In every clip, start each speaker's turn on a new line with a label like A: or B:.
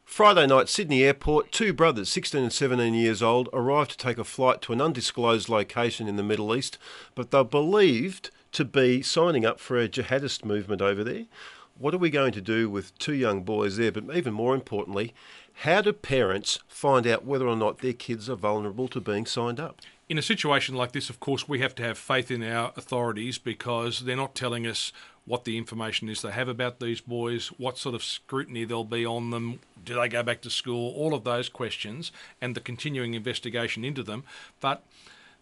A: Friday night, Sydney Airport, two brothers, 16 and 17 years old, arrived to take a flight to an undisclosed location in the Middle East, but they're believed to be signing up for a jihadist movement over there. What are we going to do with two young boys there? But even more importantly, how do parents find out whether or not their kids are vulnerable to being signed up?
B: In a situation like this, of course, we have to have faith in our authorities because they're not telling us what the information is they have about these boys, what sort of scrutiny there'll be on them, do they go back to school, all of those questions, and the continuing investigation into them. But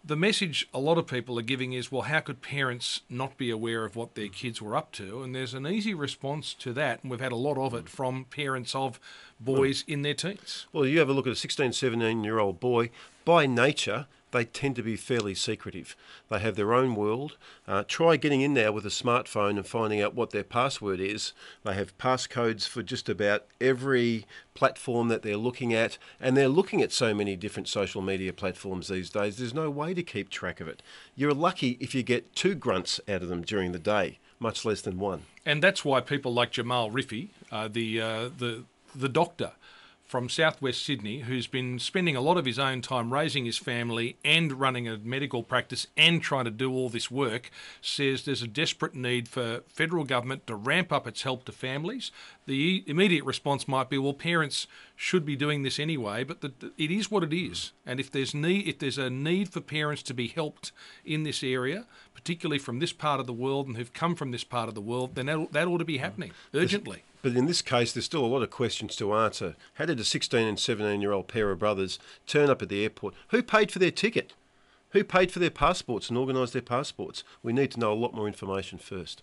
B: the message a lot of people are giving is, well, how could parents not be aware of what their kids were up to? And there's an easy response to that, and we've had a lot of it from parents of boys in their teens.
A: Well, you have a look at a 16, 17-year-old boy. By nature, they tend to be fairly secretive. They have their own world. Try getting in there with a smartphone and finding out what their password is. They have passcodes for just about every platform that they're looking at, and they're looking at so many different social media platforms these days. There's no way to keep track of it. You're lucky if you get 2 grunts out of them during the day, much less than 1.
B: And that's why people like Jamal Rifi, the doctor from southwest Sydney, who's been spending a lot of his own time raising his family and running a medical practice and trying to do all this work, says there's a desperate need for federal government to ramp up its help to families. The immediate response might be, well, parents should be doing this anyway, but it is what it is. And if there's a need for parents to be helped in this area, particularly from this part of the world and who've come from this part of the world, then that ought to be happening urgently.
A: But in this case, there's still a lot of questions to answer. How did a 16 and 17-year-old pair of brothers turn up at the airport? Who paid for their ticket? Who paid for their passports and organised their passports? We need to know a lot more information first.